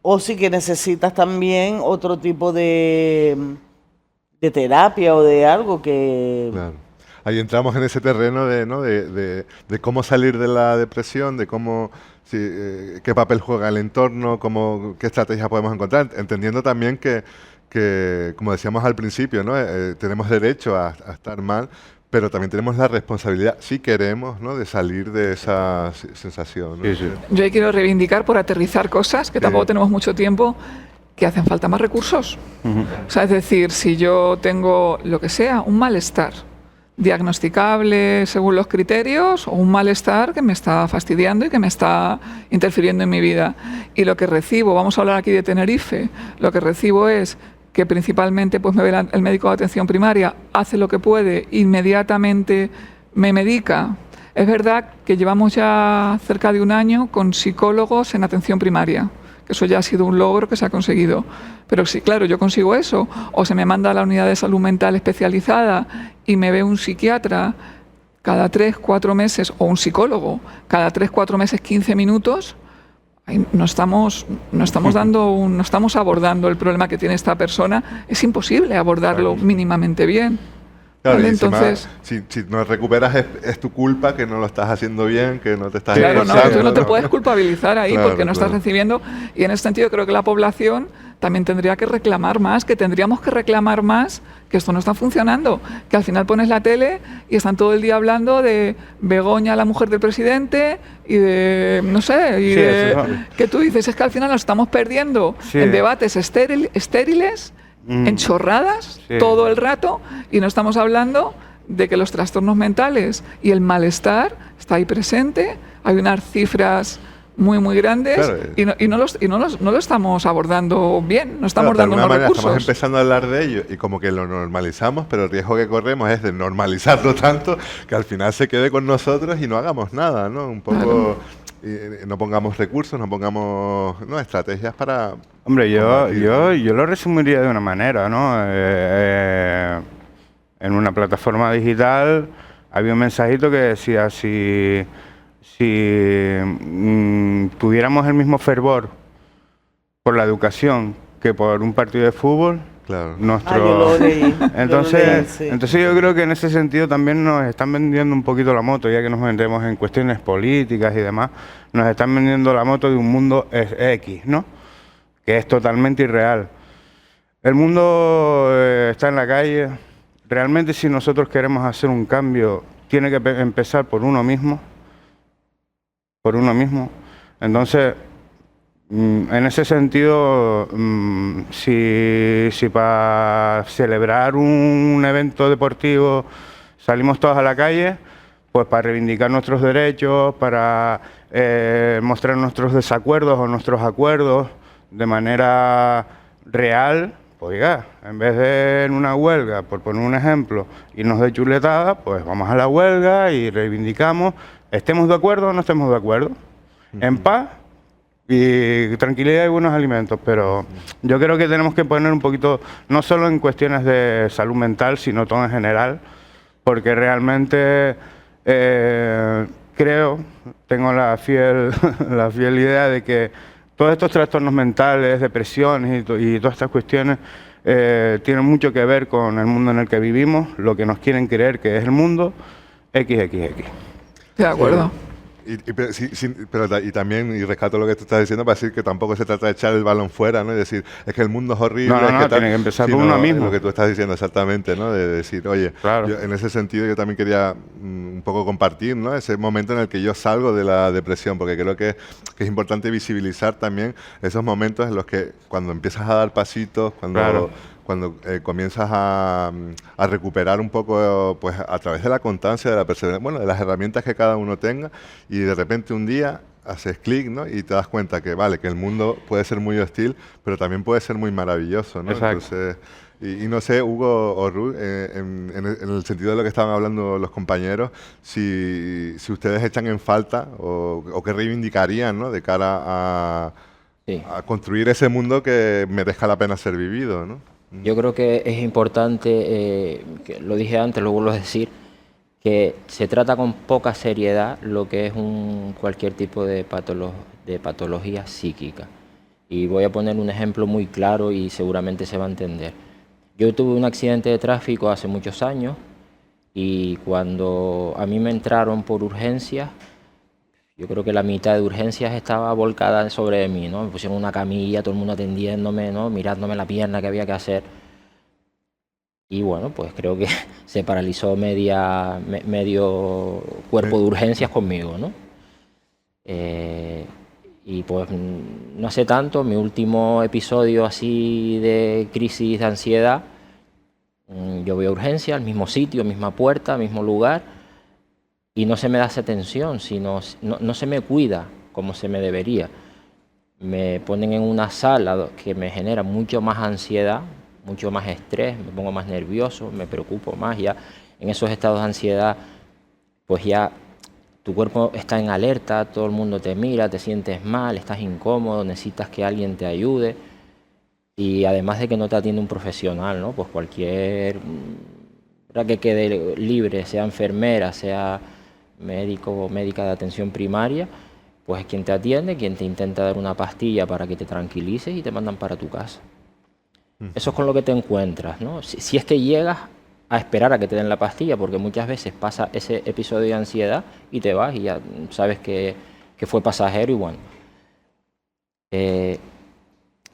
o si que necesitas también otro tipo de terapia o de algo que... Claro. Ahí entramos en ese terreno de, ¿no? de cómo salir de la depresión, de cómo, qué papel juega el entorno, qué estrategias podemos encontrar, entendiendo también que como decíamos al principio, ¿no? Tenemos derecho a estar mal, pero también tenemos la responsabilidad, si queremos, ¿no? de salir de esa sensación, ¿no? Sí, sí. Yo ahí quiero reivindicar, por aterrizar cosas, que tampoco tenemos mucho tiempo, que hacen falta más recursos. O sea, es decir, si yo tengo lo que sea, un malestar diagnosticable según los criterios, o un malestar que me está fastidiando y que me está interfiriendo en mi vida, y lo que recibo, vamos a hablar aquí de Tenerife, lo que recibo es que principalmente pues me ve el médico de atención primaria, hace lo que puede, inmediatamente me medica. Es verdad que llevamos ya cerca de un año con psicólogos en atención primaria, que eso ya ha sido un logro que se ha conseguido. Pero sí, claro, yo consigo eso, o se me manda a la unidad de salud mental especializada y me ve un psiquiatra cada 3-4 meses, o un psicólogo cada 3-4 meses, 15 minutos, no estamos abordando el problema que tiene esta persona. Es imposible abordarlo mínimamente bien. Claro, ¿Vale? y Entonces, si no recuperas es tu culpa, que no lo estás haciendo bien, que no te estás claro, esforzando, tú no te puedes culpabilizar ahí, Claro, porque no estás recibiendo. Y en ese sentido creo que la población también tendría que reclamar más, que tendríamos que reclamar más, que esto no está funcionando, que al final pones la tele y están todo el día hablando de Begoña, la mujer del presidente, y de, no sé, y Sí, de eso. que tú dices, es que al final nos estamos perdiendo Sí. en debates estériles, en chorradas, Sí. todo el rato, y no estamos hablando de que los trastornos mentales y el malestar está ahí presente, hay unas cifras muy grandes, Claro. y no lo estamos abordando bien, no estamos Claro, dando de unos alguna manera recursos. estamos empezando a hablar de ello y como que lo normalizamos, pero el riesgo que corremos es de normalizarlo tanto que al final se quede con nosotros y no hagamos nada, ¿no? Un poco, no pongamos recursos, no pongamos estrategias para... Hombre, combatir, yo lo resumiría de una manera, ¿no? En una plataforma digital había un mensajito que decía, si tuviéramos el mismo fervor por la educación que por un partido de fútbol, Claro. yo lo leí. Entonces sí. yo creo que en ese sentido también nos están vendiendo un poquito la moto, ya que nos metemos en cuestiones políticas y demás, nos están vendiendo la moto de un mundo X, ¿no? Que es totalmente irreal. El mundo está en la calle. Realmente, si nosotros queremos hacer un cambio, tiene que empezar por uno mismo. Por uno mismo. Entonces, en ese sentido, si para celebrar un evento deportivo salimos todos a la calle, pues para reivindicar nuestros derechos, para mostrar nuestros desacuerdos o nuestros acuerdos de manera real, pues oiga, en vez de en una huelga, por poner un ejemplo, irnos de chuletada, pues vamos a la huelga y reivindicamos, estemos de acuerdo o no estemos de acuerdo, en paz y tranquilidad y buenos alimentos, pero yo creo que tenemos que poner un poquito, no solo en cuestiones de salud mental, sino todo en general, porque realmente tengo la fiel idea de que todos estos trastornos mentales, depresiones y todas estas cuestiones tienen mucho que ver con el mundo en el que vivimos, lo que nos quieren creer que es el mundo XXX. De acuerdo. Y también, y rescato lo que tú estás diciendo, para decir que tampoco se trata de echar el balón fuera, ¿no? Y decir, es que el mundo es horrible. No, es que tiene que empezar por sino uno mismo. Lo que tú estás diciendo exactamente, ¿no? De decir, oye, Claro. en ese sentido yo también quería un poco compartir, ¿no? Ese momento en el que yo salgo de la depresión, porque creo que es importante visibilizar también esos momentos en los que cuando empiezas a dar pasitos, cuando comienzas a recuperar un poco, pues a través de la constancia, de la perseverancia, bueno, de las herramientas que cada uno tenga, y de repente un día haces clic, ¿no? Y te das cuenta que, vale, que el mundo puede ser muy hostil, pero también puede ser muy maravilloso, ¿no? Exacto. Entonces, y no sé, Hugo o Ruth, en el sentido de lo que estaban hablando los compañeros, si ustedes echan en falta o qué reivindicarían, ¿no? De cara a construir ese mundo que merezca la pena ser vivido, ¿no? Yo creo que es importante, que lo dije antes, lo vuelvo a decir, que se trata con poca seriedad lo que es cualquier tipo de patología psíquica. Y voy a poner un ejemplo muy claro y seguramente se va a entender. Yo tuve un accidente de tráfico hace muchos años y cuando a mí me entraron por urgencias, yo creo que la mitad de urgencias estaba volcada sobre mí, ¿no? Me pusieron una camilla, todo el mundo atendiéndome, ¿no? Mirándome la pierna que había que hacer. Y bueno, pues creo que se paralizó medio cuerpo de urgencias conmigo, ¿no? Y pues no hace tanto, mi último episodio así de crisis de ansiedad, yo voy a urgencia, al mismo sitio, misma puerta, mismo lugar, y no se me da esa atención, sino no se me cuida como se me debería. Me ponen en una sala que me genera mucho más ansiedad, mucho más estrés, me pongo más nervioso, me preocupo más. Ya en esos estados de ansiedad, pues ya tu cuerpo está en alerta, todo el mundo te mira, te sientes mal, estás incómodo, necesitas que alguien te ayude. Y además de que no te atiende un profesional, ¿no? Pues cualquier que quede libre, sea enfermera, sea médico o médica de atención primaria, pues es quien te atiende, quien te intenta dar una pastilla para que te tranquilices y te mandan para tu casa. Eso es con lo que te encuentras, ¿no? Si es que llegas a esperar a que te den la pastilla, porque muchas veces pasa ese episodio de ansiedad y te vas y ya sabes que fue pasajero y bueno.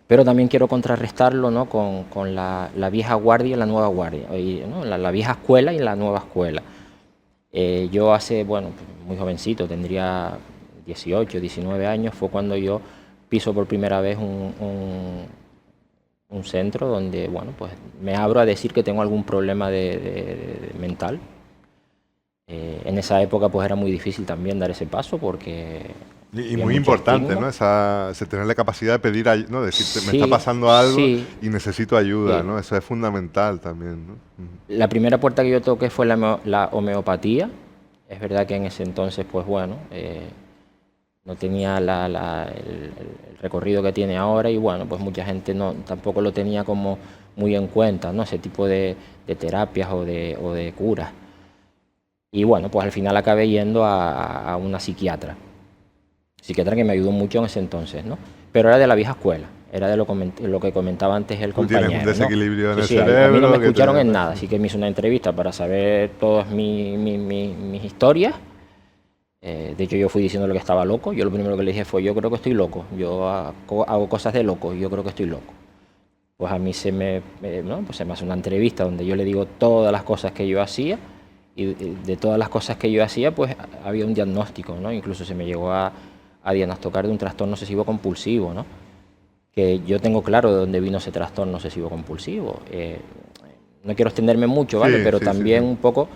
Pero también quiero contrarrestarlo, ¿no? con la vieja guardia y la nueva guardia, ¿no? La vieja escuela y la nueva escuela. Yo hace, bueno, muy jovencito, tendría 18, 19 años, fue cuando yo piso por primera vez un centro donde, bueno, pues me abro a decir que tengo algún problema de mental. En esa época pues era muy difícil también dar ese paso porque... Y muy importante, ¿no? Tener la capacidad de pedir ayuda, ¿no? Decir, Sí, me está pasando algo sí, y necesito ayuda, sí. ¿no? Eso es fundamental también, ¿no? La primera puerta que yo toqué fue la homeopatía. Es verdad que en ese entonces, pues bueno, no tenía el recorrido que tiene ahora y bueno, pues mucha gente tampoco lo tenía como muy en cuenta, ¿no? Ese tipo de terapias o de curas. Y bueno, pues al final acabé yendo a una psiquiatra que me ayudó mucho en ese entonces, ¿no? Pero era de la vieja escuela, era de lo que comentaba antes el compañero. Tienes un desequilibrio en el cerebro. cerebro. A mí no me escucharon en nada, así que me hizo una entrevista para saber todas mis historias. De hecho, yo fui diciendo lo que estaba loco. Yo lo primero que le dije fue, yo creo que estoy loco. Yo hago cosas de loco y yo creo que estoy loco. Pues a mí se me hace una entrevista donde yo le digo todas las cosas que yo hacía y de todas las cosas que yo hacía, pues había un diagnóstico, ¿no? Incluso se me llegó a diagnosticar de un trastorno obsesivo compulsivo, ¿no? Que yo tengo claro de dónde vino ese trastorno obsesivo compulsivo. No quiero extenderme mucho, ¿vale? Pero también un poco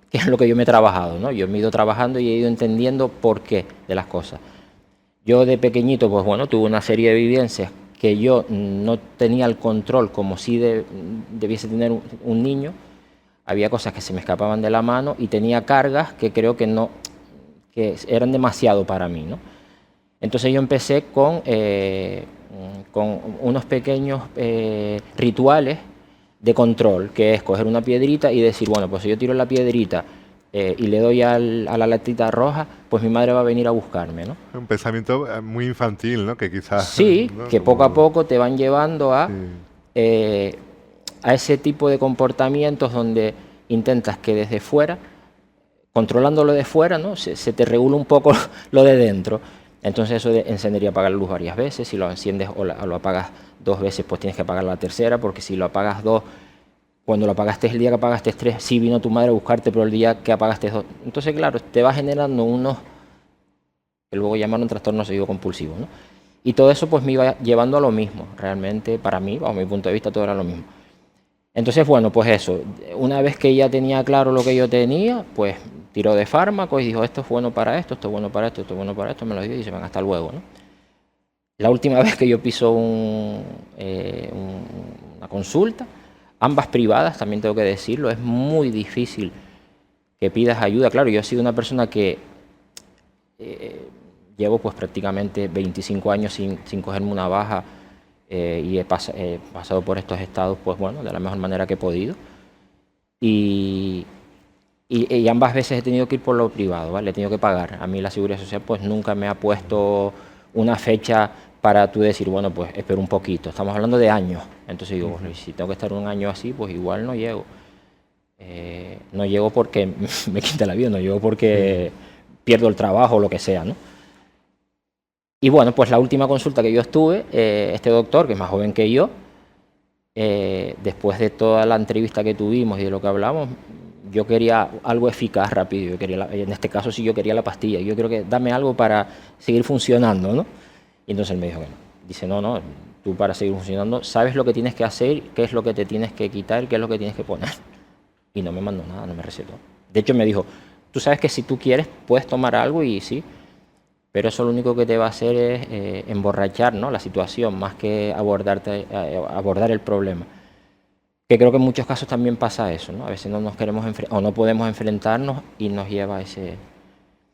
que es lo que yo me he trabajado, ¿no? Yo me he ido trabajando y he ido entendiendo por qué de las cosas. Yo de pequeñito, pues bueno, tuve una serie de vivencias que yo no tenía el control como si debiese tener un niño. Había cosas que se me escapaban de la mano y tenía cargas que creo que eran demasiado para mí, ¿no? Entonces yo empecé con unos pequeños rituales de control, que es coger una piedrita y decir, bueno, pues si yo tiro la piedrita y le doy a la latita roja, pues mi madre va a venir a buscarme, ¿no? Un pensamiento muy infantil, ¿no? Que quizás... Sí, ¿no? Que poco a poco te van llevando a ese tipo de comportamientos donde intentas que desde fuera, controlando lo de fuera, ¿no? se te regula un poco lo de dentro. Entonces eso de encender y apagar la luz varias veces, si lo enciendes o lo apagas 2 veces, pues tienes que apagar la tercera, porque si lo apagas 2, cuando lo apagaste el día que apagaste 3, sí vino tu madre a buscarte, pero el día que apagaste 2. Entonces, claro, te va generando unos, que luego llamaron trastorno obsesivo compulsivo, ¿no? Y todo eso pues me iba llevando a lo mismo, realmente para mí, bajo mi punto de vista, todo era lo mismo. Entonces, bueno, pues eso, una vez que ya tenía claro lo que yo tenía, pues tiró de fármacos y dijo, esto es bueno para esto, esto es bueno para esto, esto es bueno para esto, me lo dio y se van hasta luego, ¿no? La última vez que yo piso una consulta, ambas privadas, también tengo que decirlo, es muy difícil que pidas ayuda. Claro, yo he sido una persona que llevo pues prácticamente 25 años sin cogerme una baja y he pasado por estos estados, pues bueno, de la mejor manera que he podido. Y ambas veces he tenido que ir por lo privado, ¿vale? He tenido que pagar. A mí la Seguridad Social pues nunca me ha puesto una fecha para tú decir, bueno, pues espero un poquito. Estamos hablando de años. Entonces digo, bueno, si tengo que estar un año así, pues igual no llego. No llego porque me quita la vida, no llego porque pierdo el trabajo o lo que sea, ¿no? Y bueno, pues la última consulta que yo estuve, este doctor, que es más joven que yo, después de toda la entrevista que tuvimos y de lo que hablamos, yo quería algo eficaz, rápido. Yo quería en este caso sí yo quería la pastilla. Yo creo que dame algo para seguir funcionando, ¿no? Y entonces él me dijo que no. Dice, no, tú para seguir funcionando sabes lo que tienes que hacer, qué es lo que te tienes que quitar, qué es lo que tienes que poner. Y no me mandó nada, no me recetó. De hecho me dijo, tú sabes que si tú quieres puedes tomar algo y sí, pero eso lo único que te va a hacer es emborrachar, ¿no?, la situación, más que abordar el problema. Que creo que en muchos casos también pasa eso, ¿no? A veces no nos queremos o no podemos enfrentarnos y nos lleva a ese...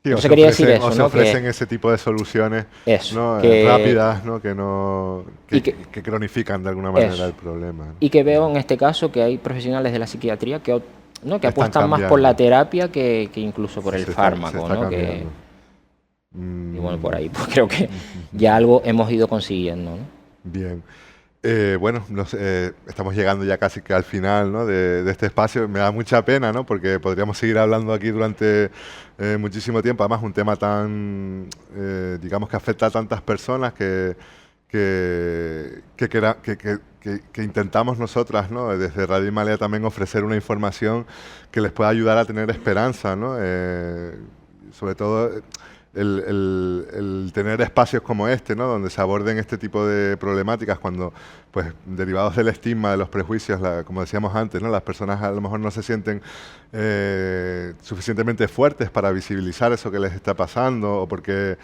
Sí, no se quería decir eso, o se ¿no? ofrecen ese tipo de soluciones, ¿no?, rápidas, ¿no?, que cronifican de alguna manera el problema, ¿no? Y que veo en este caso que hay profesionales de la psiquiatría que apuestan más por la terapia que incluso por el fármaco, ¿no? Y bueno, por ahí pues creo que ya algo hemos ido consiguiendo, ¿no? Bien. Bueno, estamos llegando ya casi que al final, ¿no?, de este espacio. Me da mucha pena, ¿no?, porque podríamos seguir hablando aquí durante muchísimo tiempo. Además, un tema tan, digamos, que afecta a tantas personas que intentamos nosotras, ¿no?, desde Radio Himalaya también ofrecer una información que les pueda ayudar a tener esperanza, ¿no? Sobre todo el tener espacios como este, ¿no?, donde se aborden este tipo de problemáticas cuando, pues, derivados del estigma, de los prejuicios, como decíamos antes, ¿no?, las personas a lo mejor no se sienten suficientemente fuertes para visibilizar eso que les está pasando, o porque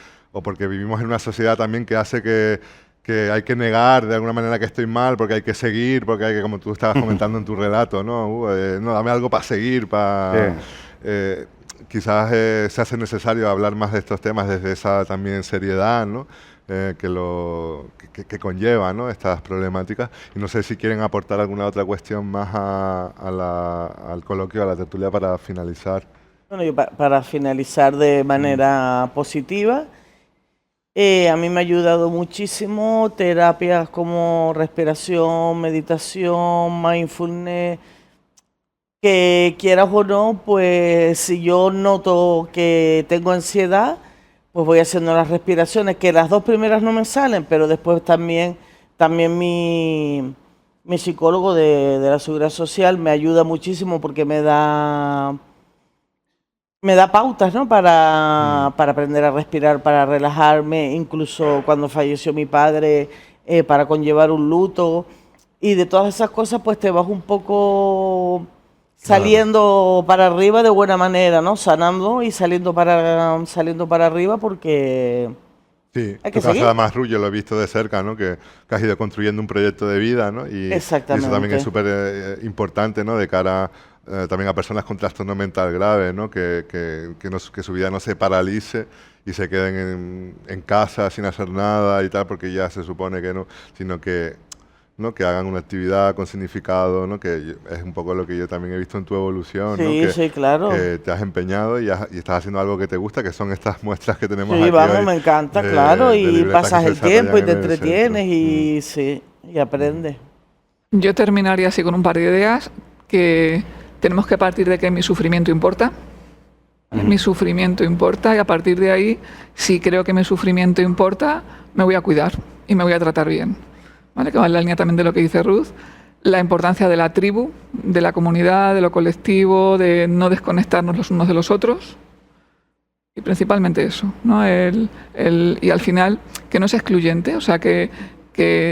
vivimos en una sociedad también que hace que hay que negar de alguna manera que estoy mal, porque hay que seguir, porque hay que, como tú estabas comentando en tu relato, ¿no? No, dame algo para seguir, para... quizás se hace necesario hablar más de estos temas desde esa también seriedad, ¿no?, que conlleva, ¿no?, estas problemáticas. Y no sé si quieren aportar alguna otra cuestión más al coloquio, a la tertulia, para finalizar. Bueno, yo para finalizar de manera positiva, a mí me ha ayudado muchísimo terapias como respiración, meditación, mindfulness, que quieras o no, pues si yo noto que tengo ansiedad, pues voy haciendo las respiraciones, que las dos primeras no me salen, pero después también mi psicólogo de la Seguridad Social me ayuda muchísimo porque me da pautas, ¿no?, para aprender a respirar, para relajarme, incluso cuando falleció mi padre, para conllevar un luto, y de todas esas cosas pues te vas un poco saliendo para arriba de buena manera, ¿no?, sanando y saliendo para arriba, porque sí, hay que tu caso seguir. además, Ruth, yo lo he visto de cerca, ¿no?, que has ido construyendo un proyecto de vida, ¿no? Y eso también es súper importante, ¿no?, de cara también a personas con trastorno mental grave, ¿no?, que su vida no se paralice y se queden en casa sin hacer nada y tal, porque ya se supone que no, sino que, ¿no?, que hagan una actividad con significado, ¿no?, que es un poco lo que yo también he visto en tu evolución, sí, ¿no?, sí, claro, que te has empeñado y estás haciendo algo que te gusta, que son estas muestras que tenemos sí, aquí vamos, hoy, me encanta, claro, y pasas el tiempo y te entretienes y sí, y aprendes. Yo terminaría así con un par de ideas, que tenemos que partir de que mi sufrimiento importa. Mi sufrimiento importa, y a partir de ahí, si creo que mi sufrimiento importa, me voy a cuidar y me voy a tratar bien. ¿Vale? Que va en la línea también de lo que dice Ruth, la importancia de la tribu, de la comunidad, de lo colectivo, de no desconectarnos los unos de los otros, y principalmente eso, ¿no? Y al final, que no es excluyente, o sea, que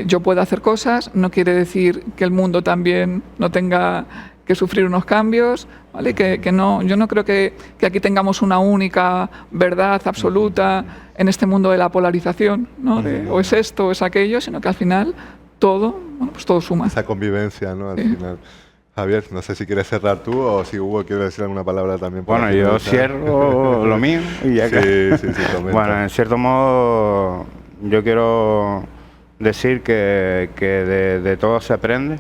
yo pueda hacer cosas no quiere decir que el mundo también no tenga que sufrir unos cambios, ¿vale? Yo no creo que aquí tengamos una única verdad absoluta en este mundo de la polarización, ¿no? O es esto o es aquello, sino que al final todo suma. Esa convivencia, ¿no?, al final. Javier, no sé si quieres cerrar tú o si Hugo quiere decir alguna palabra también. Bueno, yo cierro lo mío y ya que... Sí, comenta. Bueno, en cierto modo yo quiero decir que de todo se aprende,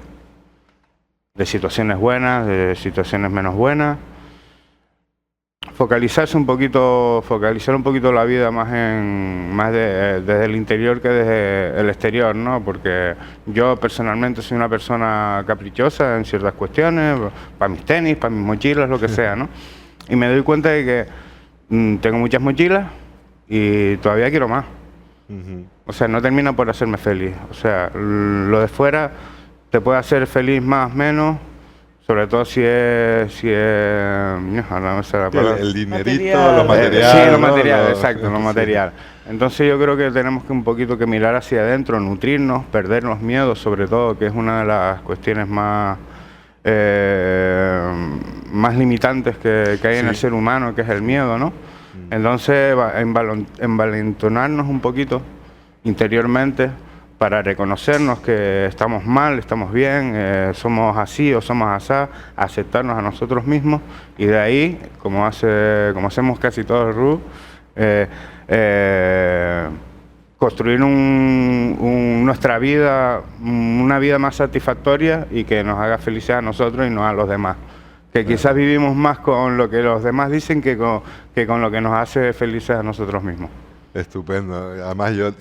de situaciones buenas, de situaciones menos buenas, focalizar un poquito la vida más desde el interior que desde el exterior, ¿no? Porque yo personalmente soy una persona caprichosa en ciertas cuestiones, para mis tenis, para mis mochilas, lo que sea, ¿no? Y me doy cuenta de que tengo muchas mochilas y todavía quiero más. O sea, no termina por hacerme feliz. O sea, lo de fuera te puede hacer feliz más, menos, sobre todo si es ahora no sé la palabra. El dinerito, Material. los materiales. Sí, lo ¿no? material, exacto, lo material. Entonces yo creo que tenemos que un poquito que mirar hacia adentro, nutrirnos, perder los miedos, sobre todo, que es una de las cuestiones más limitantes que hay en el ser humano, que es el miedo, ¿no? Entonces, envalentonarnos un poquito interiormente para reconocernos que estamos mal, estamos bien, somos así o somos asá, aceptarnos a nosotros mismos y de ahí, como hacemos casi todos, Ruth, construir nuestra vida, una vida más satisfactoria y que nos haga felices a nosotros y no a los demás. Que quizás vivimos más con lo que los demás dicen que con lo que nos hace felices a nosotros mismos. Estupendo. Además, yo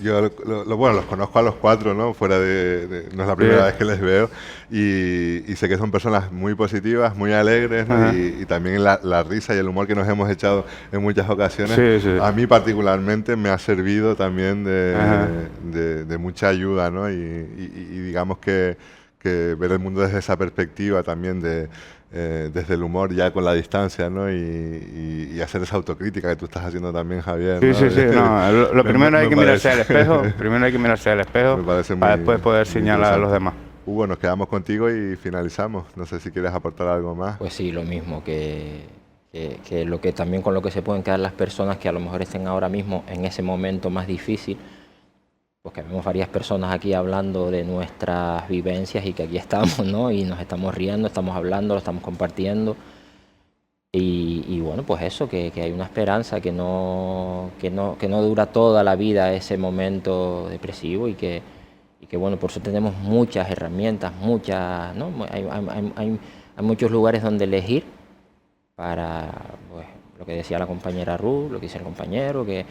bueno, los conozco a los cuatro, ¿no? Fuera no es la primera vez que les veo y sé que son personas muy positivas, muy alegres, ¿no? Y también la risa y el humor que nos hemos echado en muchas ocasiones, a mí particularmente me ha servido también de mucha ayuda, ¿no? Y digamos que ver el mundo desde esa perspectiva también desde el humor ya con la distancia, ¿no? Y hacer esa autocrítica que tú estás haciendo también, Javier, ¿no? Sí. No, lo primero hay que mirarse al espejo, para después poder señalar a los demás. Hugo, nos quedamos contigo y finalizamos. No sé si quieres aportar algo más. Pues sí, lo mismo, que lo que también con lo que se pueden quedar las personas que a lo mejor estén ahora mismo en ese momento más difícil, pues que vemos varias personas aquí hablando de nuestras vivencias y que aquí estamos, ¿no? Y nos estamos riendo, estamos hablando, lo estamos compartiendo. Y bueno, pues eso, que hay una esperanza, que no dura toda la vida ese momento depresivo y que bueno, por eso tenemos muchas herramientas, muchas, ¿no? Hay muchos lugares donde elegir para, pues, lo que decía la compañera Ruth, lo que dice el compañero, que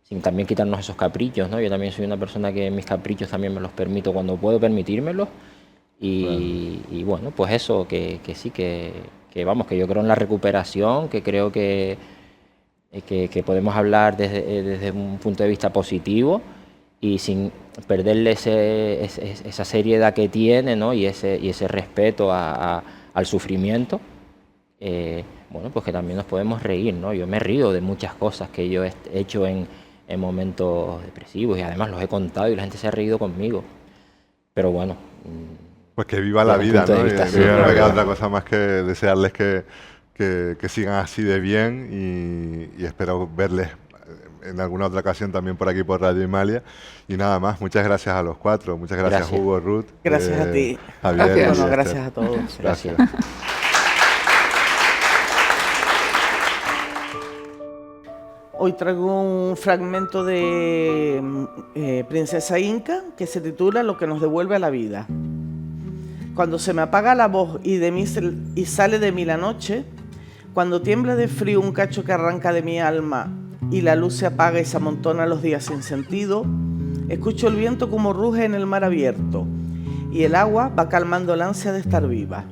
sin también quitarnos esos caprichos, ¿no? Yo también soy una persona que mis caprichos también me los permito cuando puedo permitírmelos. Y bueno, pues eso, que sí, que vamos, que yo creo en la recuperación, que creo que podemos hablar desde un punto de vista positivo y sin perderle esa seriedad que tiene, ¿no? y ese respeto al sufrimiento. Bueno, pues que también nos podemos reír, ¿no? Yo me he reído de muchas cosas que yo he hecho en momentos depresivos y además los he contado y la gente se ha reído conmigo. Pero bueno. Pues que viva la vida, ¿no? No me queda otra cosa más que desearles que sigan así de bien y espero verles en alguna otra ocasión también por aquí por Radio Himalaya. Y nada más, muchas gracias a los cuatro, muchas gracias. Hugo, Ruth. Gracias a ti. Javier. Bueno, gracias a todos. Gracias. Hoy traigo un fragmento de Princesa Inca que se titula Lo que nos devuelve a la vida. Cuando se me apaga la voz y sale de mí la noche, cuando tiembla de frío un cacho que arranca de mi alma y la luz se apaga y se amontona los días sin sentido, escucho el viento como ruge en el mar abierto y el agua va calmando el ansia de estar viva.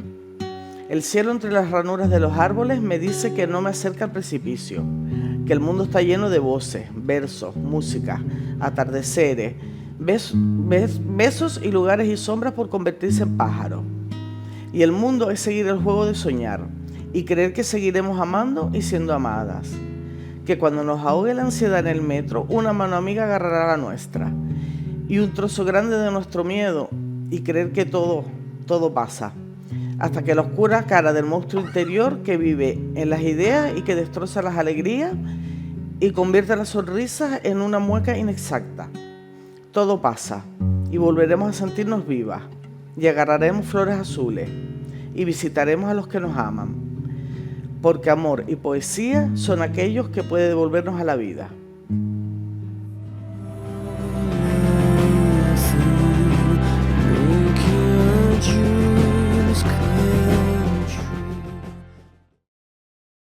El cielo entre las ranuras de los árboles me dice que no me acerca al precipicio, que el mundo está lleno de voces, versos, música, atardeceres, besos y lugares y sombras por convertirse en pájaros. Y el mundo es seguir el juego de soñar y creer que seguiremos amando y siendo amadas. Que cuando nos ahogue la ansiedad en el metro, una mano amiga agarrará la nuestra. Y un trozo grande de nuestro miedo y creer que todo pasa. Hasta que la oscura cara del monstruo interior que vive en las ideas y que destroza las alegrías y convierte las sonrisas en una mueca inexacta. Todo pasa y volveremos a sentirnos vivas y agarraremos flores azules y visitaremos a los que nos aman, porque amor y poesía son aquellos que pueden devolvernos a la vida.